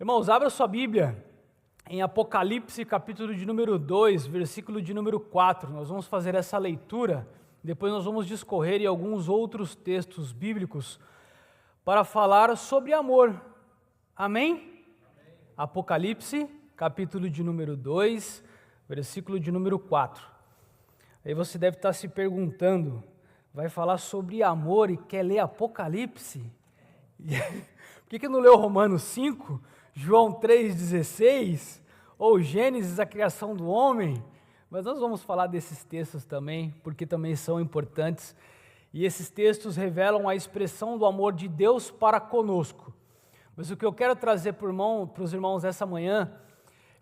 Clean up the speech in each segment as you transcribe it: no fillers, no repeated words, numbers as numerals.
Irmãos, abra sua Bíblia em Apocalipse, capítulo de número 2, versículo de número 4. Nós vamos fazer essa leitura, depois nós vamos discorrer em alguns outros textos bíblicos para falar sobre amor. Amém? Amém. Apocalipse, capítulo de número 2, versículo de número 4. Aí você deve estar se perguntando, vai falar sobre amor e quer ler Apocalipse? Por que não leu Romanos 5, João 3,16, ou Gênesis, a criação do homem? Mas nós vamos falar desses textos também, porque também são importantes, e esses textos revelam a expressão do amor de Deus para conosco. Mas o que eu quero trazer para os irmãos essa manhã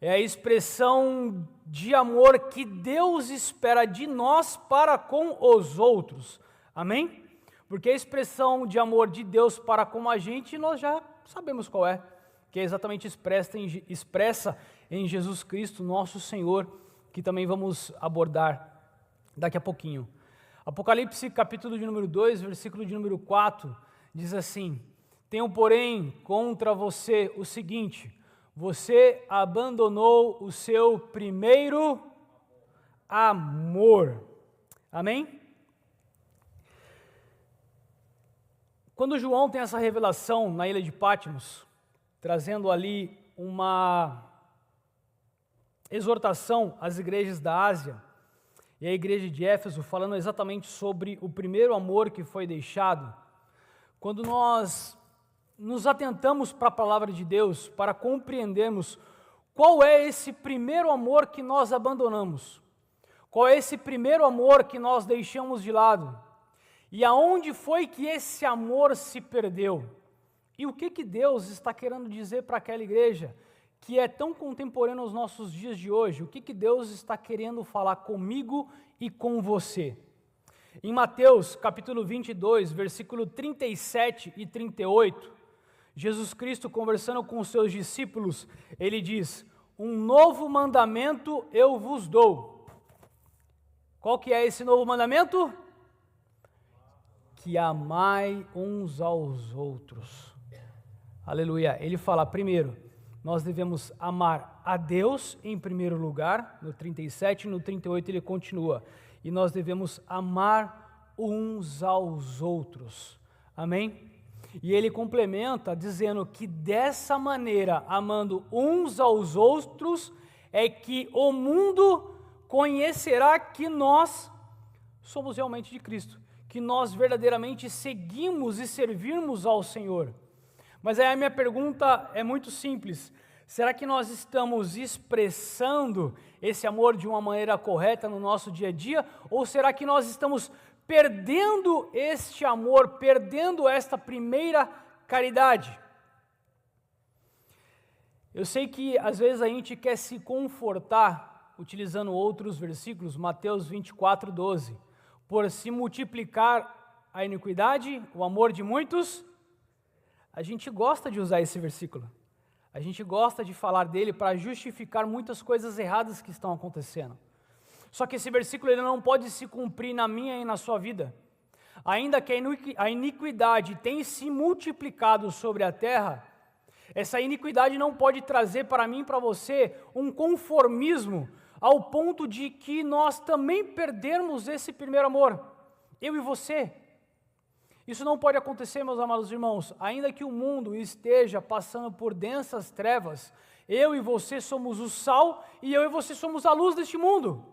é a expressão de amor que Deus espera de nós para com os outros. Amém? Porque a expressão de amor de Deus para com a gente, nós já sabemos qual é, que é exatamente expressa em Jesus Cristo, nosso Senhor, que também vamos abordar daqui a pouquinho. Apocalipse, capítulo de número 2, versículo de número 4, diz assim: tenho, porém, contra você o seguinte: você abandonou o seu primeiro amor. Amém? Quando João tem essa revelação na ilha de Patmos, trazendo ali uma exortação às igrejas da Ásia e à igreja de Éfeso, falando exatamente sobre o primeiro amor que foi deixado, quando nós nos atentamos para a palavra de Deus, para compreendermos qual é esse primeiro amor que nós abandonamos, qual é esse primeiro amor que nós deixamos de lado, e aonde foi que esse amor se perdeu? E o que Deus está querendo dizer para aquela igreja que é tão contemporânea aos nossos dias de hoje? O que Deus está querendo falar comigo e com você? Em Mateus, capítulo 22, versículo 37 e 38, Jesus Cristo, conversando com os seus discípulos, ele diz: um novo mandamento eu vos dou. Qual que é esse novo mandamento? Que amai uns aos outros. Aleluia. Ele fala, primeiro, nós devemos amar a Deus em primeiro lugar, no 37, no 38 ele continua, e nós devemos amar uns aos outros. Amém? E ele complementa dizendo que dessa maneira, amando uns aos outros, é que o mundo conhecerá que nós somos realmente de Cristo, que nós verdadeiramente seguimos e servirmos ao Senhor. Mas aí a minha pergunta é muito simples: será que nós estamos expressando esse amor de uma maneira correta no nosso dia a dia? Ou será que nós estamos perdendo este amor, perdendo esta primeira caridade? Eu sei que às vezes a gente quer se confortar utilizando outros versículos, Mateus 24, 12. Por se multiplicar a iniquidade, o amor de muitos. A gente gosta de usar esse versículo. A gente gosta de falar dele para justificar muitas coisas erradas que estão acontecendo. Só que esse versículo ele não pode se cumprir na minha e na sua vida. Ainda que a iniquidade tenha se multiplicado sobre a terra, essa iniquidade não pode trazer para mim e para você um conformismo ao ponto de que nós também perdermos esse primeiro amor, eu e você. Isso não pode acontecer, meus amados irmãos. Ainda que o mundo esteja passando por densas trevas, eu e você somos o sal e eu e você somos a luz deste mundo.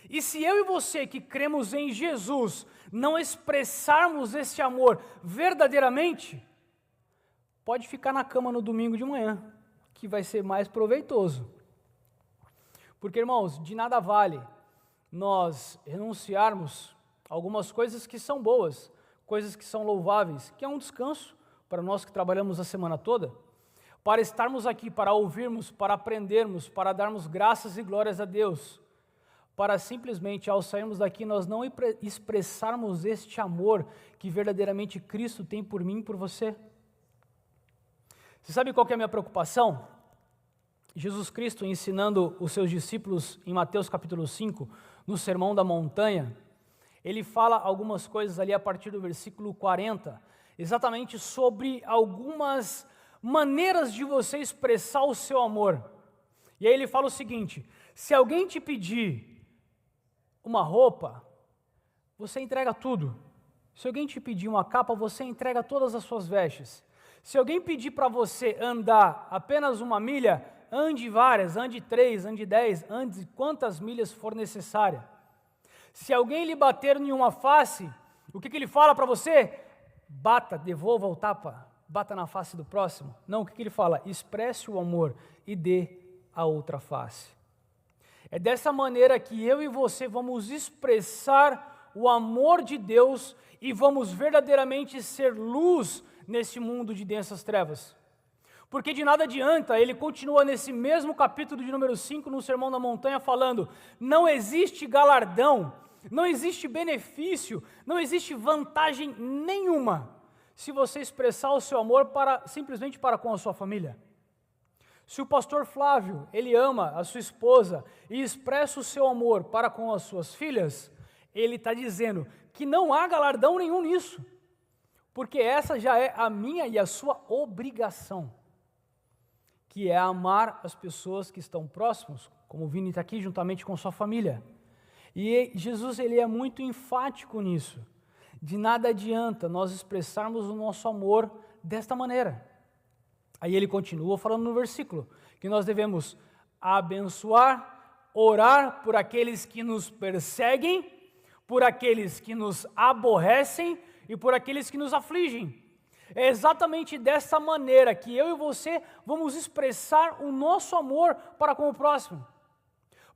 E se eu e você que cremos em Jesus não expressarmos esse amor verdadeiramente, pode ficar na cama no domingo de manhã, que vai ser mais proveitoso. Porque, irmãos, de nada vale nós renunciarmos a algumas coisas que são boas, coisas que são louváveis, que é um descanso para nós que trabalhamos a semana toda, para estarmos aqui, para ouvirmos, para aprendermos, para darmos graças e glórias a Deus, para simplesmente, ao sairmos daqui, nós não expressarmos este amor que verdadeiramente Cristo tem por mim e por você. Você sabe qual que é a minha preocupação? Jesus Cristo ensinando os seus discípulos em Mateus capítulo 5, no Sermão da Montanha, ele fala algumas coisas ali a partir do versículo 40, exatamente sobre algumas maneiras de você expressar o seu amor. E aí ele fala o seguinte: se alguém te pedir uma roupa, você entrega tudo. Se alguém te pedir uma capa, você entrega todas as suas vestes. Se alguém pedir para você andar apenas 1 milha, ande várias, ande 3, ande 10, ande quantas milhas for necessária. Se alguém lhe bater em uma face, o que ele fala para você? Bata, devolva o tapa, bata na face do próximo. Não, o que ele fala? Expresse o amor e dê a outra face. É dessa maneira que eu e você vamos expressar o amor de Deus e vamos verdadeiramente ser luz nesse mundo de densas trevas. Porque de nada adianta, ele continua nesse mesmo capítulo de número 5, no Sermão da Montanha, falando: não existe galardão, não existe benefício, não existe vantagem nenhuma se você expressar o seu amor simplesmente para com a sua família. Se o pastor Flávio, ele ama a sua esposa e expressa o seu amor para com as suas filhas, ele está dizendo que não há galardão nenhum nisso, porque essa já é a minha e a sua obrigação, que é amar as pessoas que estão próximos, como o Vini está aqui juntamente com sua família. E Jesus, ele é muito enfático nisso. De nada adianta nós expressarmos o nosso amor desta maneira. Aí ele continua falando no versículo, que nós devemos abençoar, orar por aqueles que nos perseguem, por aqueles que nos aborrecem e por aqueles que nos afligem. É exatamente dessa maneira que eu e você vamos expressar o nosso amor para com o próximo.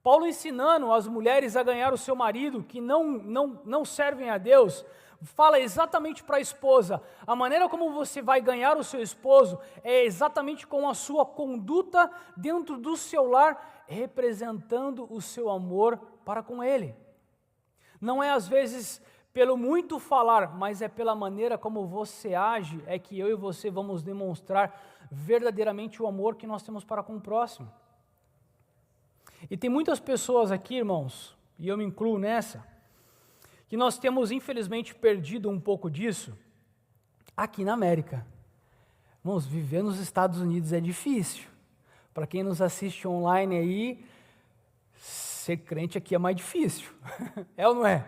Paulo ensinando as mulheres a ganhar o seu marido, que não servem a Deus, fala exatamente para a esposa: a maneira como você vai ganhar o seu esposo é exatamente com a sua conduta dentro do seu lar, representando o seu amor para com ele. Não é às vezes pelo muito falar, mas é pela maneira como você age, é que eu e você vamos demonstrar verdadeiramente o amor que nós temos para com o próximo. E tem muitas pessoas aqui, irmãos, e eu me incluo nessa, que nós temos infelizmente perdido um pouco disso aqui na América. Irmãos, viver nos Estados Unidos é difícil. Para quem nos assiste online aí, ser crente aqui é mais difícil. É ou não é?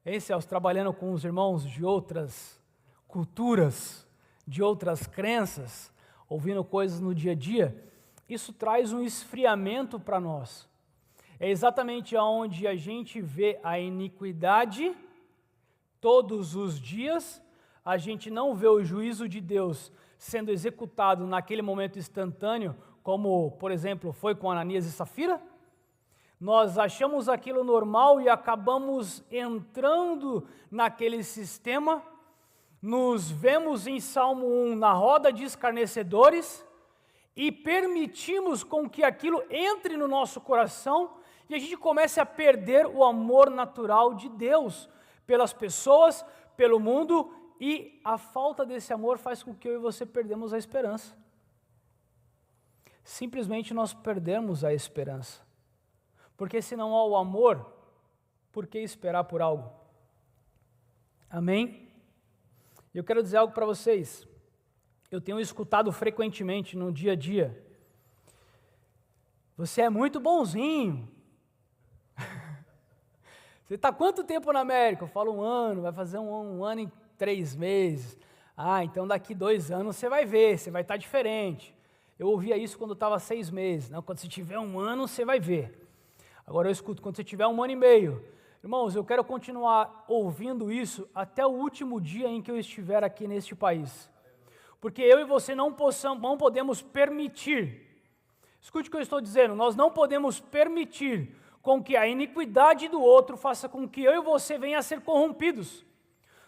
Hein, Celso, trabalhando com os irmãos de outras culturas, de outras crenças, ouvindo coisas no dia a dia, isso traz um esfriamento para nós. É exatamente onde a gente vê a iniquidade todos os dias, a gente não vê o juízo de Deus sendo executado naquele momento instantâneo, como, por exemplo, foi com Ananias e Safira. Nós achamos aquilo normal e acabamos entrando naquele sistema, nos vemos em Salmo 1 na roda de escarnecedores e permitimos com que aquilo entre no nosso coração e a gente comece a perder o amor natural de Deus pelas pessoas, pelo mundo, e a falta desse amor faz com que eu e você perdemos a esperança. Simplesmente nós perdemos a esperança. Porque se não há o amor, por que esperar por algo? Amém? E eu quero dizer algo para vocês. Eu tenho escutado frequentemente no dia a dia: você é muito bonzinho. Você está quanto tempo na América? Eu falo 1 ano, vai fazer um ano e 3 meses. Ah, então daqui 2 anos você vai ver, você vai estar diferente. Eu ouvia isso quando eu estava 6 meses. Não, quando você tiver 1 ano, você vai ver. Agora eu escuto, quando você tiver 1 ano e meio. Irmãos, eu quero continuar ouvindo isso até o último dia em que eu estiver aqui neste país. Porque eu e você não podemos permitir, escute o que eu estou dizendo, nós não podemos permitir com que a iniquidade do outro faça com que eu e você venham a ser corrompidos.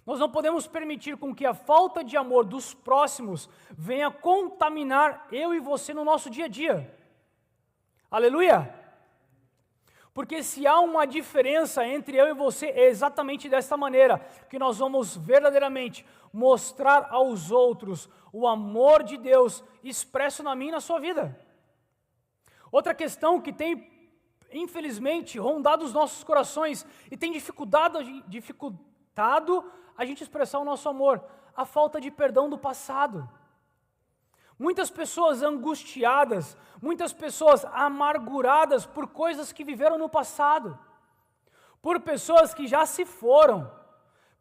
Nós não podemos permitir com que a falta de amor dos próximos venha contaminar eu e você no nosso dia a dia. Aleluia! Porque se há uma diferença entre eu e você, é exatamente desta maneira que nós vamos verdadeiramente mostrar aos outros o amor de Deus expresso na minha e na sua vida. Outra questão que tem, infelizmente, rondado os nossos corações e tem dificultado a gente expressar o nosso amor, a falta de perdão do passado. Muitas pessoas angustiadas, muitas pessoas amarguradas por coisas que viveram no passado, por pessoas que já se foram,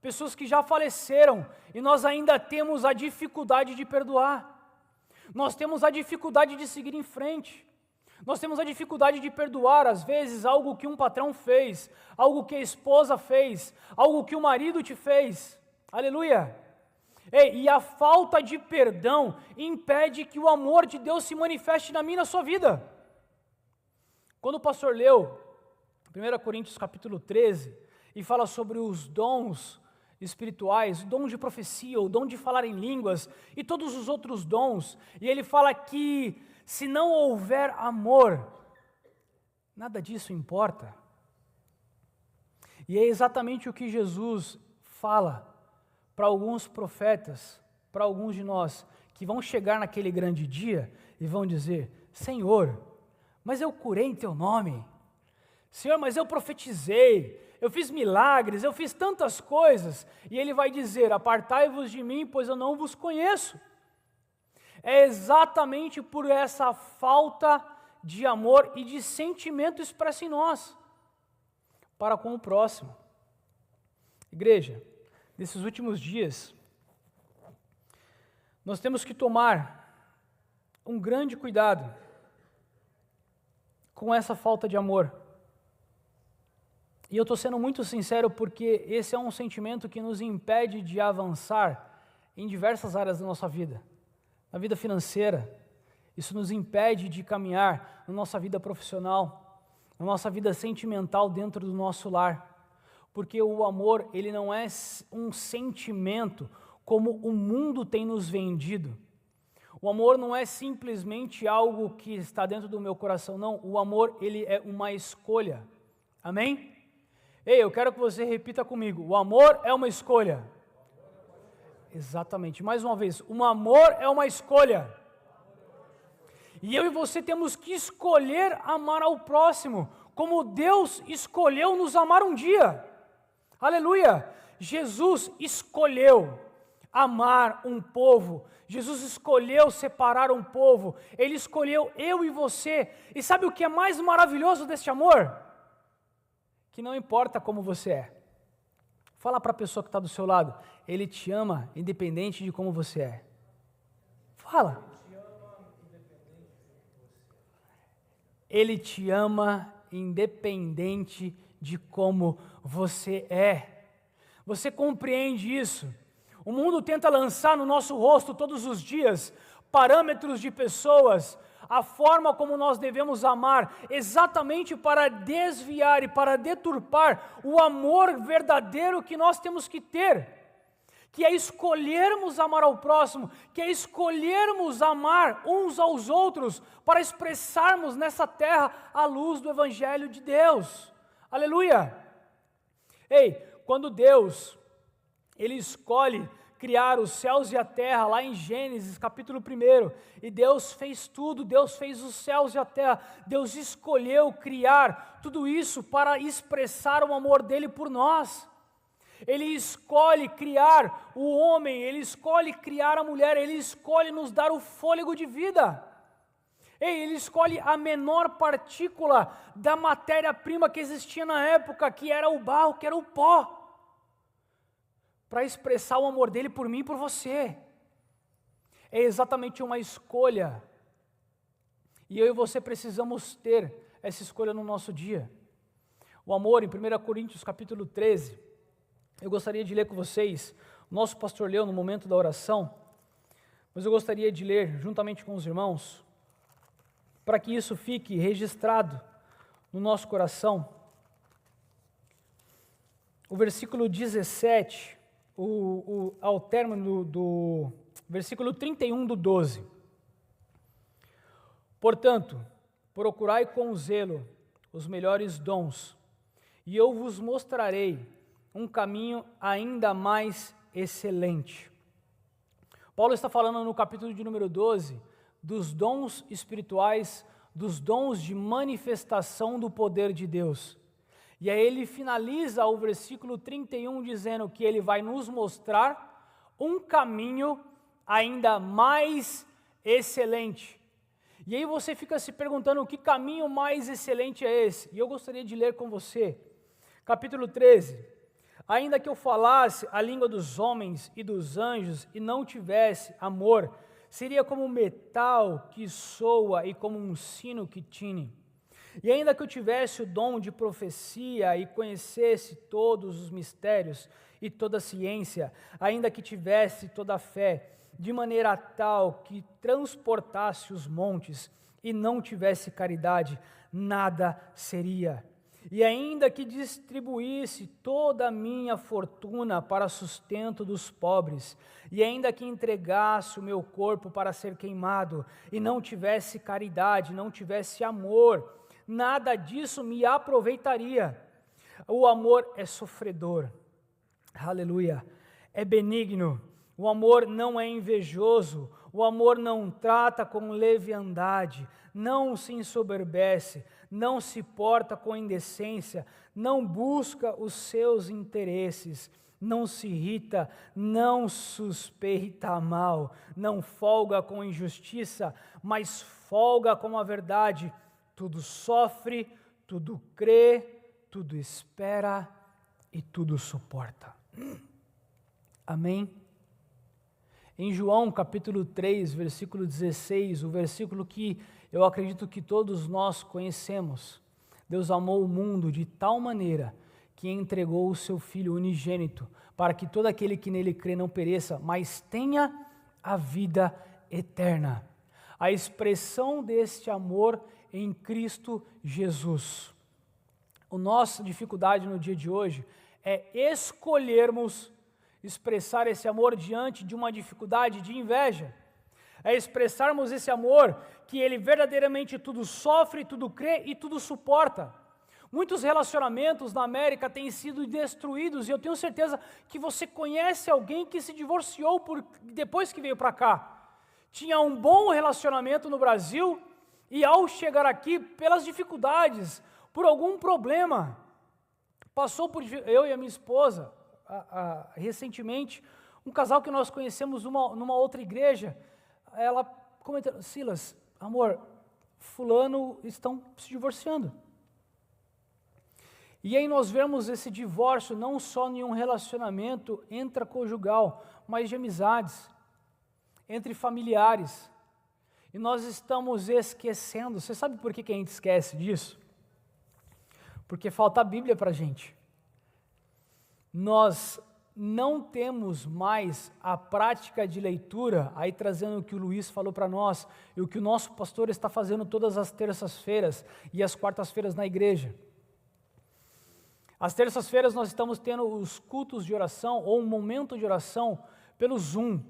pessoas que já faleceram, e nós ainda temos a dificuldade de perdoar. Nós temos a dificuldade de seguir em frente. Nós temos a dificuldade de perdoar, às vezes, algo que um patrão fez, algo que a esposa fez, algo que o marido te fez. Aleluia! E a falta de perdão impede que o amor de Deus se manifeste na minha e na sua vida. Quando o pastor leu 1 Coríntios capítulo 13 e fala sobre os dons espirituais, o dom de profecia, o dom de falar em línguas e todos os outros dons, e ele fala que se não houver amor, nada disso importa. E é exatamente o que Jesus fala para alguns profetas, para alguns de nós, que vão chegar naquele grande dia e vão dizer: Senhor, mas eu curei em teu nome. Senhor, mas eu profetizei, eu fiz milagres, eu fiz tantas coisas. E ele vai dizer: apartai-vos de mim, pois eu não vos conheço. É exatamente por essa falta de amor e de sentimento expresso em nós, para com o próximo. Igreja, nesses últimos dias, nós temos que tomar um grande cuidado com essa falta de amor. E eu estou sendo muito sincero porque esse é um sentimento que nos impede de avançar em diversas áreas da nossa vida. Na vida financeira, isso nos impede de caminhar na nossa vida profissional, na nossa vida sentimental dentro do nosso lar. Porque o amor, ele não é um sentimento como o mundo tem nos vendido. O amor não é simplesmente algo que está dentro do meu coração, não. O amor, ele é uma escolha. Amém? Ei, eu quero que você repita comigo. O amor é uma escolha. Exatamente. Mais uma vez. O amor é uma escolha. E eu e você temos que escolher amar ao próximo, como Deus escolheu nos amar um dia. Aleluia! Jesus escolheu amar um povo. Jesus escolheu separar um povo. Ele escolheu eu e você. E sabe o que é mais maravilhoso deste amor? Que não importa como você é. Fala para a pessoa que está do seu lado. Ele te ama independente de como você é. Fala. Ele te ama independente de como você é. Você compreende isso? O mundo tenta lançar no nosso rosto todos os dias parâmetros de pessoas, a forma como nós devemos amar, exatamente para desviar e para deturpar o amor verdadeiro que nós temos que ter, que é escolhermos amar ao próximo, que é escolhermos amar uns aos outros, para expressarmos nessa terra a luz do Evangelho de Deus. Aleluia! Ei, quando Deus, Ele escolhe criar os céus e a terra, lá em Gênesis, capítulo 1, e Deus fez tudo, Deus fez os céus e a terra, Deus escolheu criar tudo isso para expressar o amor dEle por nós. Ele escolhe criar o homem, Ele escolhe criar a mulher, Ele escolhe nos dar o fôlego de vida. Ei, Ele escolhe a menor partícula da matéria-prima que existia na época, que era o barro, que era o pó, para expressar o amor dEle por mim e por você. É exatamente uma escolha. E eu e você precisamos ter essa escolha no nosso dia. O amor, em 1 Coríntios capítulo 13, eu gostaria de ler com vocês, o nosso pastor leu no momento da oração, mas eu gostaria de ler juntamente com os irmãos, para que isso fique registrado no nosso coração. O versículo 17, ao término do versículo 31 do 12. Portanto, procurai com zelo os melhores dons, e eu vos mostrarei um caminho ainda mais excelente. Paulo está falando no capítulo de número 12 dos dons espirituais, dos dons de manifestação do poder de Deus. E aí ele finaliza o versículo 31 dizendo que ele vai nos mostrar um caminho ainda mais excelente. E aí você fica se perguntando que caminho mais excelente é esse? E eu gostaria de ler com você, capítulo 13. Ainda que eu falasse a língua dos homens e dos anjos e não tivesse amor, seria como metal que soa e como um sino que tine. E ainda que eu tivesse o dom de profecia e conhecesse todos os mistérios e toda a ciência, ainda que tivesse toda a fé, de maneira tal que transportasse os montes e não tivesse caridade, nada seria. E ainda que distribuísse toda a minha fortuna para sustento dos pobres, e ainda que entregasse o meu corpo para ser queimado, e não tivesse caridade, não tivesse amor, nada disso me aproveitaria. O amor é sofredor, aleluia, é benigno, o amor não é invejoso, o amor não trata com leviandade, não se ensoberbece, não se porta com indecência, não busca os seus interesses, não se irrita, não suspeita mal, não folga com injustiça, mas folga com a verdade. Tudo sofre, tudo crê, tudo espera e tudo suporta. Amém? Em João capítulo 3, versículo 16, o versículo que eu acredito que todos nós conhecemos, Deus amou o mundo de tal maneira que entregou o seu Filho unigênito, para que todo aquele que nele crê não pereça, mas tenha a vida eterna. A expressão deste amor em Cristo Jesus. A nossa dificuldade no dia de hoje é escolhermos expressar esse amor diante de uma dificuldade de inveja, é expressarmos esse amor que ele verdadeiramente tudo sofre, tudo crê e tudo suporta. Muitos relacionamentos na América têm sido destruídos e eu tenho certeza que você conhece alguém que se divorciou depois que veio para cá. Tinha um bom relacionamento no Brasil e ao chegar aqui, pelas dificuldades, por algum problema, passou por eu e a minha esposa, recentemente, um casal que nós conhecemos numa outra igreja, ela comentou, Silas, amor, fulano estão se divorciando. E aí nós vemos esse divórcio não só em um relacionamento intraconjugal, mas de amizades, entre familiares. E nós estamos esquecendo, você sabe por que a gente esquece disso? Porque falta a Bíblia para a gente. Nós não temos mais a prática de leitura, aí trazendo o que o Luiz falou para nós, e o que o nosso pastor está fazendo todas as terças-feiras e as quartas-feiras na igreja. Às terças-feiras nós estamos tendo os cultos de oração, ou um momento de oração, pelo Zoom,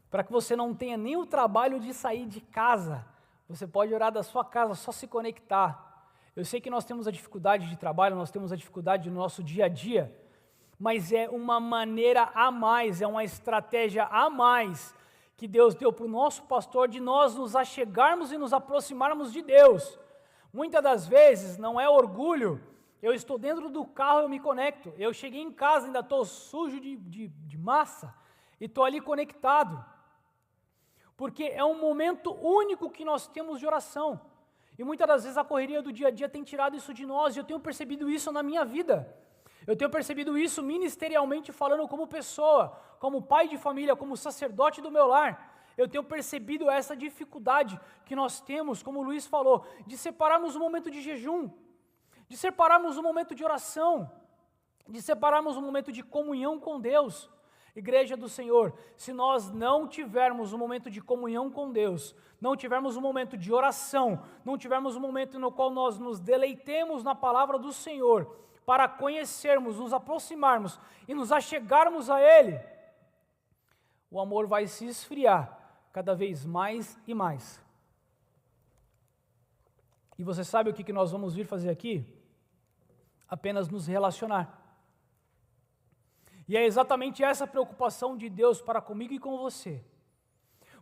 para que você não tenha nem o trabalho de sair de casa, você pode orar da sua casa, só se conectar. Eu sei que nós temos a dificuldade de trabalho, nós temos a dificuldade no nosso dia a dia, mas é uma maneira a mais, é uma estratégia a mais que Deus deu para o nosso pastor de nós nos achegarmos e nos aproximarmos de Deus. Muitas das vezes não é orgulho, eu estou dentro do carro, eu me conecto, eu cheguei em casa, ainda estou sujo de massa e estou ali conectado, porque é um momento único que nós temos de oração, e muitas das vezes a correria do dia a dia tem tirado isso de nós, e eu tenho percebido isso na minha vida. Eu tenho percebido isso ministerialmente falando como pessoa, como pai de família, como sacerdote do meu lar. Eu tenho percebido essa dificuldade que nós temos, como o Luiz falou, de separarmos o momento de jejum, de separarmos o momento de oração, de separarmos o momento de comunhão com Deus. Igreja do Senhor, se nós não tivermos um momento de comunhão com Deus, não tivermos um momento de oração, não tivermos um momento no qual nós nos deleitemos na palavra do Senhor, para conhecermos, nos aproximarmos e nos achegarmos a Ele, o amor vai se esfriar cada vez mais e mais. E você sabe o que nós vamos vir fazer aqui? Apenas nos relacionar. E é exatamente essa preocupação de Deus para comigo e com você.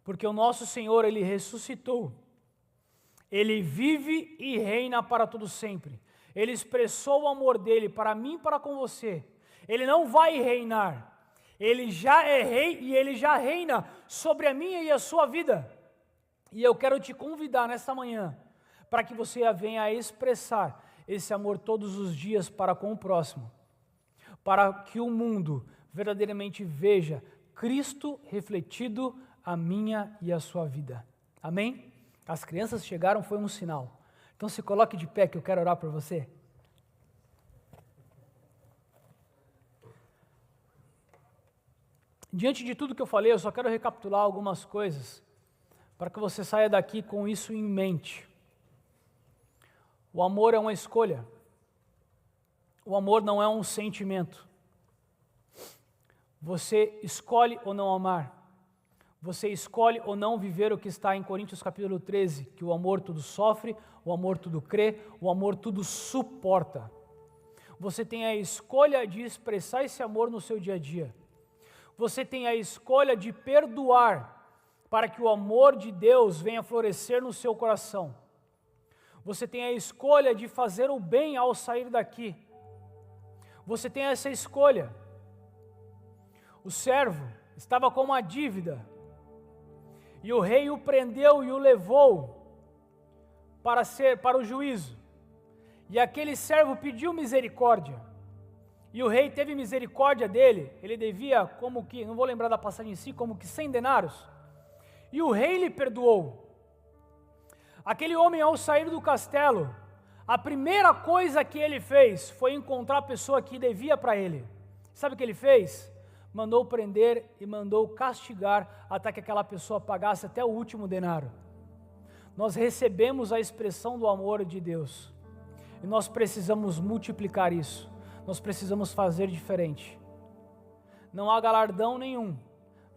Porque o nosso Senhor, Ele ressuscitou. Ele vive e reina para todo sempre. Ele expressou o amor dele para mim e para com você. Ele não vai reinar. Ele já é rei e ele já reina sobre a minha e a sua vida. E eu quero te convidar nesta manhã para que você venha a expressar esse amor todos os dias para com o próximo, para que o mundo verdadeiramente veja Cristo refletido a minha e a sua vida. Amém? As crianças chegaram, foi um sinal. Então se coloque de pé que eu quero orar por você. Diante de tudo que eu falei, eu só quero recapitular algumas coisas para que você saia daqui com isso em mente. O amor é uma escolha. O amor não é um sentimento. Você escolhe ou não amar. Você escolhe ou não viver o que está em Coríntios capítulo 13, que o amor tudo sofre, o amor tudo crê, o amor tudo suporta. Você tem a escolha de expressar esse amor no seu dia a dia. Você tem a escolha de perdoar para que o amor de Deus venha florescer no seu coração. Você tem a escolha de fazer o bem ao sair daqui. Você tem essa escolha. O servo estava com uma dívida e o rei o prendeu e o levou para o juízo. E aquele servo pediu misericórdia. E o rei teve misericórdia dele. Ele devia como que, não vou lembrar da passagem em si, como que 100 denários. E o rei lhe perdoou. Aquele homem, ao sair do castelo, a primeira coisa que ele fez foi encontrar a pessoa que devia para ele. Sabe o que ele fez? Mandou prender e mandou castigar até que aquela pessoa pagasse até o último denário. Nós recebemos a expressão do amor de Deus. E nós precisamos multiplicar isso. Nós precisamos fazer diferente. Não há galardão nenhum,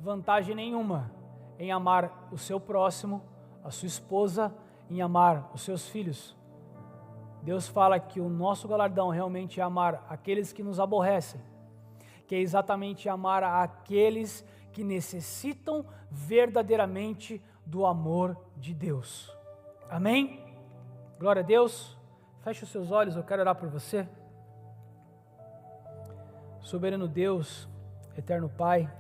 vantagem nenhuma em amar o seu próximo, a sua esposa, em amar os seus filhos. Deus fala que o nosso galardão realmente é amar aqueles que nos aborrecem, que é exatamente amar aqueles que necessitam verdadeiramente do amor de Deus. Amém? Glória a Deus. Feche os seus olhos, eu quero orar por você. Soberano Deus, eterno Pai,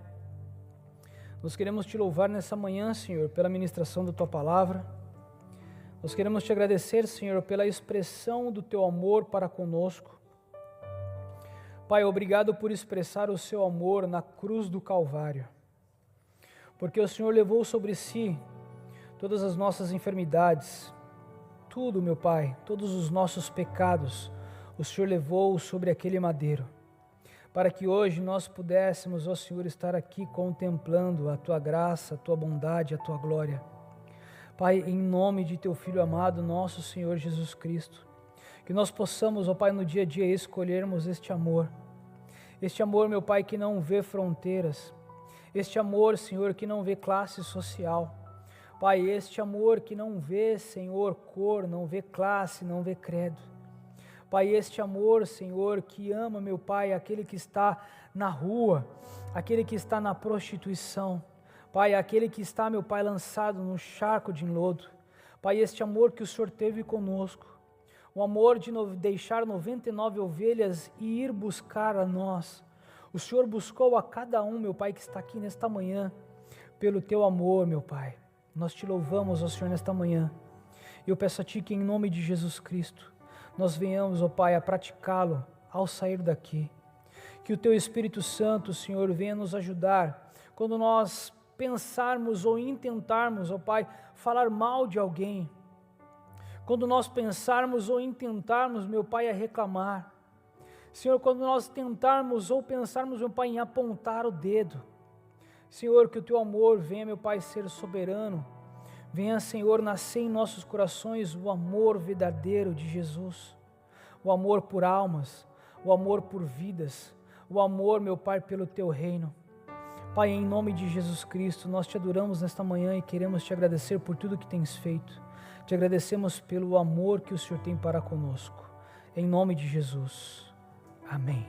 nós queremos te louvar nessa manhã, Senhor, pela ministração da Tua Palavra. Nós queremos te agradecer, Senhor, pela expressão do Teu amor para conosco. Pai, obrigado por expressar o Seu amor na cruz do Calvário, porque o Senhor levou sobre si todas as nossas enfermidades, tudo, meu Pai, todos os nossos pecados, o Senhor levou sobre aquele madeiro, para que hoje nós pudéssemos, ó Senhor, estar aqui contemplando a Tua graça, a Tua bondade, a Tua glória. Pai, em nome de Teu Filho amado, nosso Senhor Jesus Cristo, que nós possamos, ó Pai, no dia a dia escolhermos este amor, meu Pai, que não vê fronteiras, este amor, Senhor, que não vê classe social, Pai, este amor que não vê, Senhor, cor, não vê classe, não vê credo. Pai, este amor, Senhor, que ama, meu Pai, aquele que está na rua, aquele que está na prostituição, Pai, aquele que está, meu Pai, lançado no charco de enlodo. Pai, este amor que o Senhor teve conosco, o amor de deixar 99 ovelhas e ir buscar a nós. O Senhor buscou a cada um, meu Pai, que está aqui nesta manhã, pelo Teu amor, meu Pai. Nós te louvamos, ó Senhor, nesta manhã. Eu peço a Ti que, em nome de Jesus Cristo, nós venhamos, ó Pai, a praticá-lo ao sair daqui. Que o Teu Espírito Santo, Senhor, venha nos ajudar quando nós pensarmos ou intentarmos, ó Pai, falar mal de alguém. Quando nós pensarmos ou intentarmos, meu Pai, a reclamar. Senhor, quando nós tentarmos ou pensarmos, meu Pai, em apontar o dedo. Senhor, que o Teu amor venha, meu Pai, ser soberano. Venha, Senhor, nascer em nossos corações o amor verdadeiro de Jesus, o amor por almas, o amor por vidas, o amor, meu Pai, pelo Teu reino. Pai, em nome de Jesus Cristo, nós Te adoramos nesta manhã e queremos Te agradecer por tudo que Tens feito. Te agradecemos pelo amor que o Senhor tem para conosco. Em nome de Jesus. Amém.